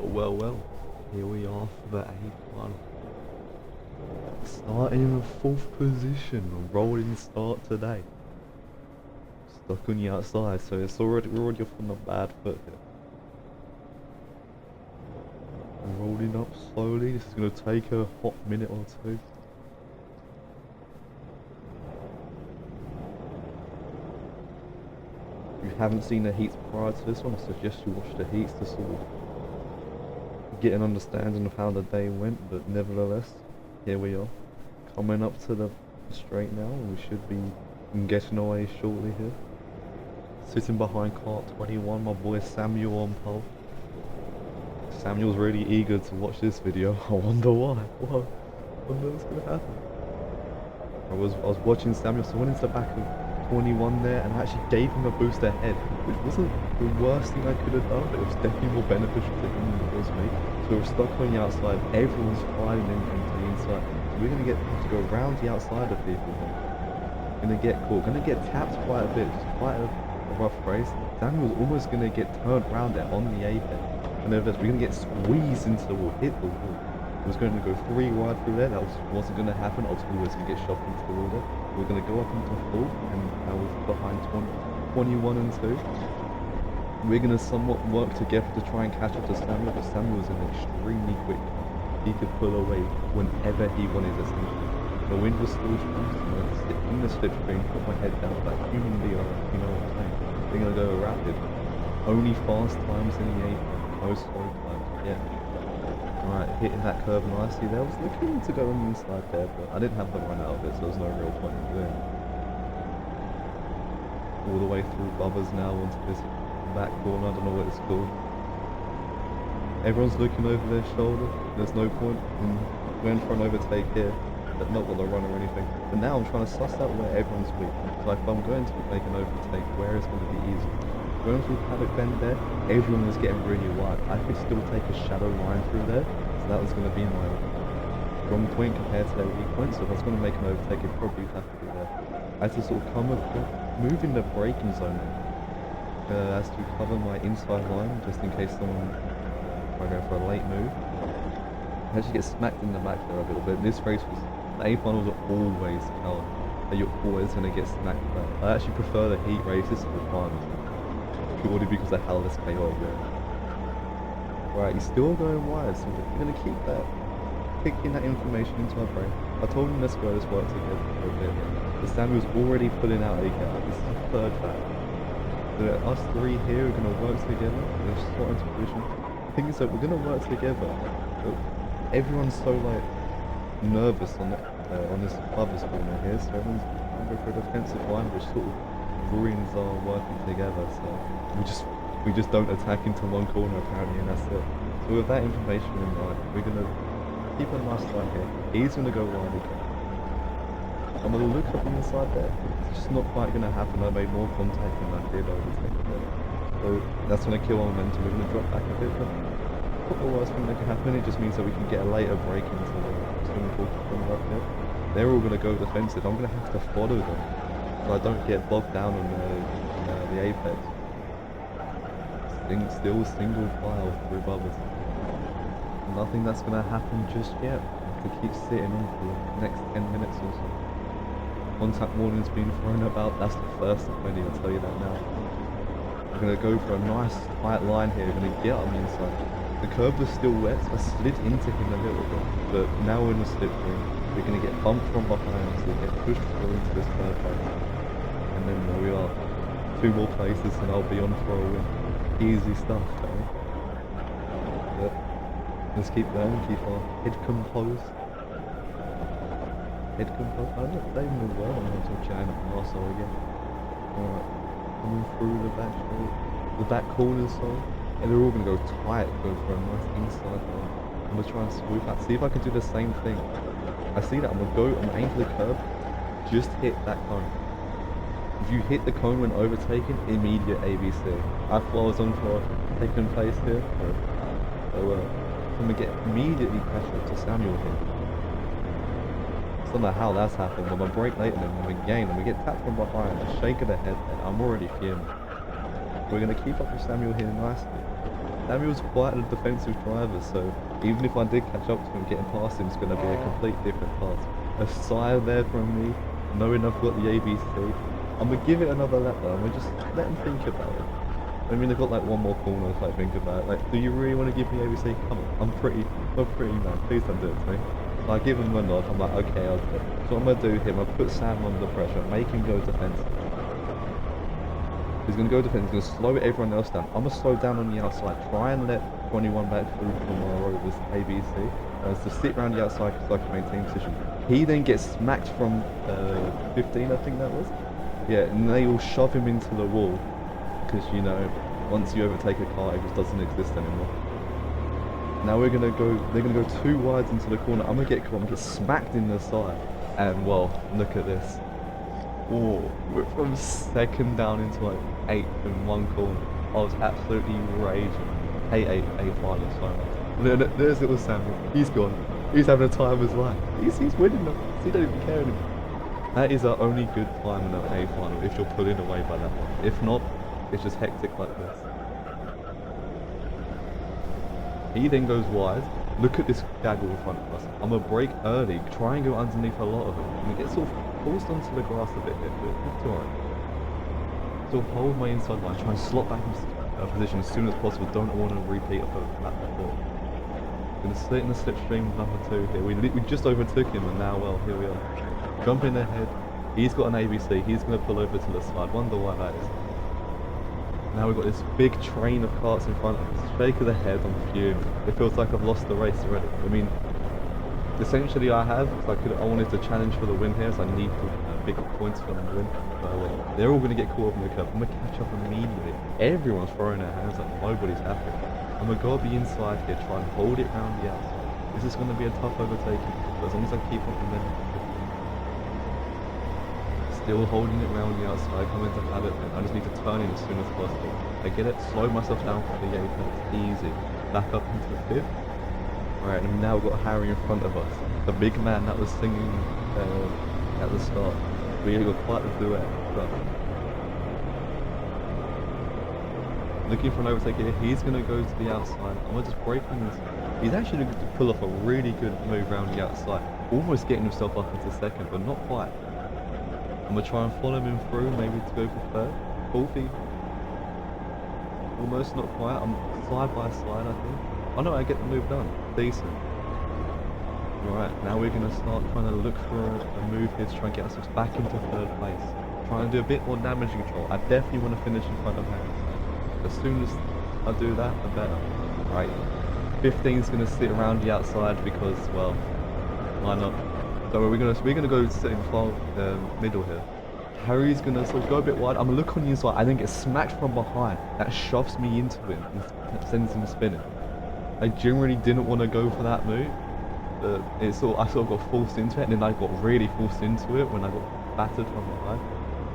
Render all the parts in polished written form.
Well, here we are for the eighth one. Starting in the fourth position, rolling start today. Stuck on the outside, so we're already off on a bad foot here. Rolling up slowly, this is going to take a hot minute or two. If you haven't seen the heats prior to this one, I suggest you watch the heats to sort of get an understanding of how the day went, but nevertheless, here we are. Coming up to the straight now, and we should be getting away shortly here. Sitting behind cart 21, my boy Samuel on pole. Samuel's really eager to watch this video. I wonder why. What? I wonder what's gonna happen. I was watching Samuel, so I went into the back of 21 there and I actually gave him a boost ahead, which wasn't the worst thing I could have done, but it was definitely more beneficial to him than it was me. So we're stuck on the outside, everyone's filing into the inside. So we're gonna have to go around the outside of people here. Gonna get caught, gonna get tapped quite a bit, it's quite a rough race. Samuel's almost gonna get turned round there on the apex. And then we're gonna get squeezed into the wall, hit the wall. I was going to go 3 wide through there, that wasn't going to happen. I was always going to get shoved into the wall there. We're going to go up into 4, and now we're behind 21 and 2. We're going to somewhat work together to try and catch up to Samuel, but Samuel was an extremely quick car. He could pull away whenever he wanted, essentially. The wind was still strong, so I'm going to sit in the slipstream, put my head down like humanly, you know what I'm saying. We're going to go rapid. Only fast times in the 8, no slow times, yeah. Alright, hitting that curve nicely there. I was looking to go on the inside there, but I didn't have the run out of it, so there's no real point in doing it. All the way through Bubbers now onto this back corner, I don't know what it's called. Everyone's looking over their shoulder, there's no point in going for an overtake here, but not with a run or anything. But now I'm trying to suss out where everyone's weak. So if I'm going to make an overtake, where is going to be easy? Going through paddock bend there, everyone was getting really wide. I could still take a shadow line through there, so that was going to be my strong point compared to their weak point. So if I was going to make an overtake, it'd probably have to be there. I had to sort of move in the braking zone as to cover my inside line, just in case someone might go for a late move. I actually get smacked in the back there a little bit. This race was, the A finals are always hell. You're always going to get smacked back. I actually prefer the heat races to the finals. Purely because of how this chaotic there. Right, he's still going wide, so we're going to keep that, picking that information into our brain. I told him let's go, let's work together for a bit. But Samuel's already pulling out a gap. This is the third lap. So us 3 here are going to work together. We're just slot into position. The thing is that we're going to work together, but everyone's so like nervous on this Bubbers corner here, so everyone's going to go for a defensive line, which sort of ruins our working together. So we just don't attack into one corner apparently, and that's it. So with that information in mind, we're gonna keep a nice line here. He's gonna go wide again. I'm gonna look up the inside there. It's just not quite gonna happen. I made more contact than I did overtake there. So that's gonna kill our momentum. We're gonna drop back a bit, but not the worst thing that can happen. It just means that we can get a later break into the swimming pool from up here. They're all gonna go defensive. I'm gonna have to follow them so I don't get bogged down on the apex. Still single file through Bubbers. Nothing that's going to happen just yet. I have to keep sitting in for the next 10 minutes or so. Contact warning's been thrown about. That's the first of many, I'll tell you that now. I'm going to go for a nice tight line here. I'm going to get on the inside. The curb was still wet, so I slid into him a little bit. But now we're in the slip ring. We're going to get bumped from behind, so we get pushed through into this curb line. And then there we are. 2 more places and I'll be on for a win. Easy stuff, though. But let's keep going, keep our head composed. I don't even know where I'm going to jam at the muscle again. Alright, coming through the back corners, and they're all going to go tight, go for a nice inside line. I'm going to try and swoop out, see if I can do the same thing. I see that, I'm going to aim for the curb, just hit that cone. If you hit the cone when overtaken, immediate ABC. I thought I was on for taking place here, so I'm going to get immediately catch up to Samuel here. I don't know how that's happened, but I break later than him again, and we get tapped from behind, a shake of the head there. I'm already fuming. We're going to keep up with Samuel here nicely. Samuel's quite a defensive driver, so even if I did catch up to him, getting past him is going to be a complete different task. A sigh there from me, knowing I've got the ABC. I'm going to give it another lap though, I'm going to just let him think about it. I mean, I've got like one more corner if I think about it. Like, do you really want to give me ABC? Come on, I'm pretty man, please don't do it to me. So I give him a nod, I'm like, okay, I'll do it. So I'm going to do him, I'll put Sam under pressure, make him go defensive. He's going to go defensive, he's going to slow everyone else down. I'm going to slow down on the outside, try and let 21 back through from our rovers ABC. To sit around the outside so I can maintain position. He then gets smacked from 15, I think that was. Yeah, and they all shove him into the wall. Because, you know, once you overtake a car, it just doesn't exist anymore. Now they're gonna go too wide into the corner. I'm gonna get caught, I'm gonna get smacked in the side. And well, look at this. Oh, we're from second down into like 8th in one corner. I was absolutely raging. Hate final so much. There's little Samuel. He's gone. He's having a time of his life. He's winning them. He don't even care anymore. That is our only good time in an A final if you're pulling away by that one. If not, it's just hectic like this. He then goes wide. Look at this gaggle in front of us. I'm going to brake early, try and go underneath a lot of them. I'm going to get sort of forced onto the grass a bit here, but that's alright. So hold my inside line, try and slot back in position as soon as possible. Don't want to repeat of a lap before. Going to sit in the slipstream number 2 here. We just overtook him and now, well, here we are. Jumping ahead. He's got an ABC. He's going to pull over to the side. Wonder why that is. Now we've got this big train of karts in front of us. Shake of the head, I'm fuming. It feels like I've lost the race already. I mean, essentially I have, because I wanted to challenge for the win here, so I need big points for the win. But they're all going to get caught up in the curve. I'm going to catch up immediately. Everyone's throwing their hands up, nobody's happy. I'm going to go be inside here, try and hold it round the outside. This is going to be a tough overtaking, but as long as I keep up the momentum. Still holding it round the outside, coming to habit, and I just need to turn in as soon as possible. I get it, slow myself down for the apex, easy. Back up into the 5th. Alright, and now we've got Harry in front of us. The big man that was singing at the start. We got quite a duet. But looking for an overtake here, he's going to go to the outside. I'm going to just break on this. He's actually going to pull off a really good move round the outside. Almost getting himself up into 2nd, but not quite. I'm going to try and follow him through, maybe to go for 3rd. 4th even. Almost, not quite. I'm side by side, I think. Oh no, I get the move done. Decent. Right, now we're going to start trying to look for a move here to try and get ourselves back into 3rd place. Try and do a bit more damage control. I definitely want to finish in front of Harry. As soon as I do that, the better. Right. 15's going to sit around the outside because, well, why not? So we're gonna go sit in far middle here. Harry's gonna sort of go a bit wide. I'm gonna look on the inside. I then get smacked from behind. That shoves me into him and sends him spinning. I generally didn't want to go for that move, but I sort of got forced into it, and then I got really forced into it when I got battered from behind.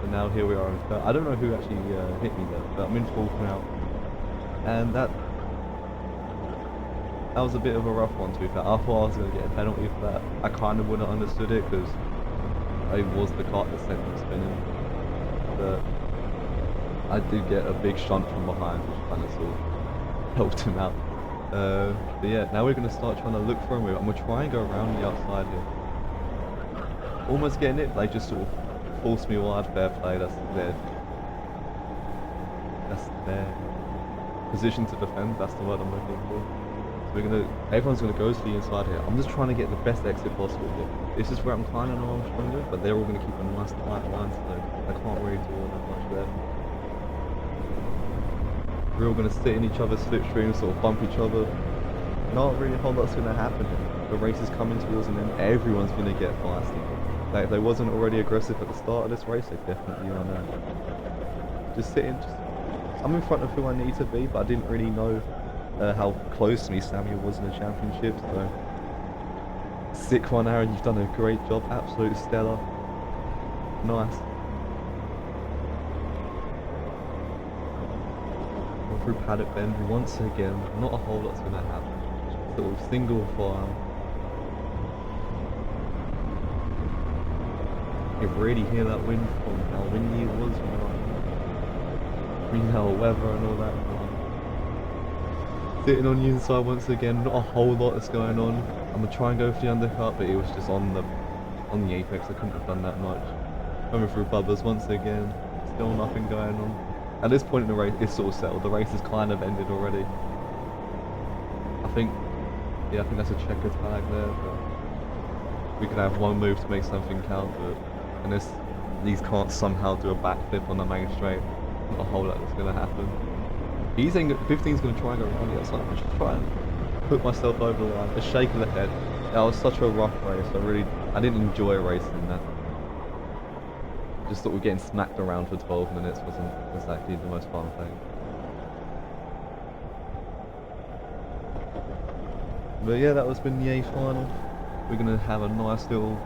So now here we are in 3rd. I don't know who actually hit me there, but I'm in 4th now, and that was a bit of a rough one to be fair. I thought I was going to get a penalty for that. I kind of wouldn't have understood it because I was the kart that sent him spinning. But I did get a big shunt from behind, which kind of sort of helped him out. But yeah, now we're going to start trying to look for a move. I'm going to try and go around the outside here. Almost getting it, they just sort of forced me wide. Fair play, that's there. That's there. Position to defend, that's the word I'm looking for. Everyone's gonna go to the inside here. I'm just trying to get the best exit possible here. This is where I'm kind of know I'm stronger, but they're all gonna keep a nice tight line, so I can't really do all that much there. We're all gonna sit in each other's slipstream, sort of bump each other. Not really a whole lot's gonna happen here. The race is coming towards an end. Everyone's gonna get feisty. Like if they wasn't already aggressive at the start of this race, they definitely are now. Just sitting. I'm in front of who I need to be, but I didn't really know how close to me Samuel was in the championship, so sick one, Aaron, you've done a great job, absolute stellar, nice. Going through paddock bend once again, not a whole lot's going to happen, sort of single file. You really hear that wind from how windy it was, you know, weather and all that. Sitting on the inside once again, not a whole lot that's going on. I'm gonna try and go for the undercut, but it was just on the apex. I couldn't have done that much. Coming through bubbers once again, still nothing going on. At this point in the race, it's sort of settled. The race has kind of ended already. I think that's a checker tag there, but we could have one move to make something count, but unless these can't somehow do a backflip on the main straight, not a whole lot that's going to happen. He's saying that 15's going to try and go around the outside. I'm just trying to put myself over the line, a shake of the head. That was such a rough race. I didn't enjoy racing that. Just thought we're getting smacked around for 12 minutes wasn't exactly the most fun thing. But yeah, that was been the A final. We're gonna have a nice little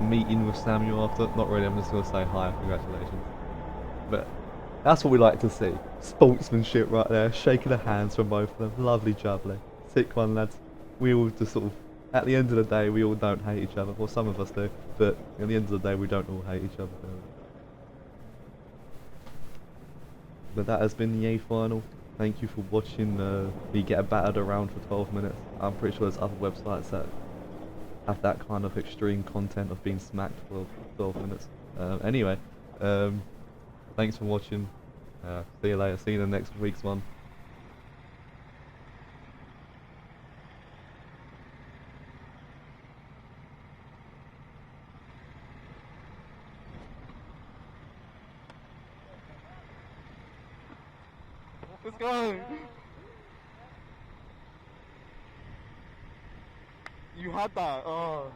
meeting with Samuel after. Not really, I'm just gonna say hi, congratulations. But that's what we like to see. Sportsmanship right there, shaking the hands from both of them. Lovely jubbly. Sick one, lads. We all just sort of, at the end of the day, we all don't hate each other. Well, some of us do, but at the end of the day, we don't all hate each other. But that has been the A final. Thank you for watching me get battered around for 12 minutes. I'm pretty sure there's other websites that have that kind of extreme content of being smacked for 12 minutes. Anyway, thanks for watching. See you later. See you in the next week's one. Let's go! You had that. Oh.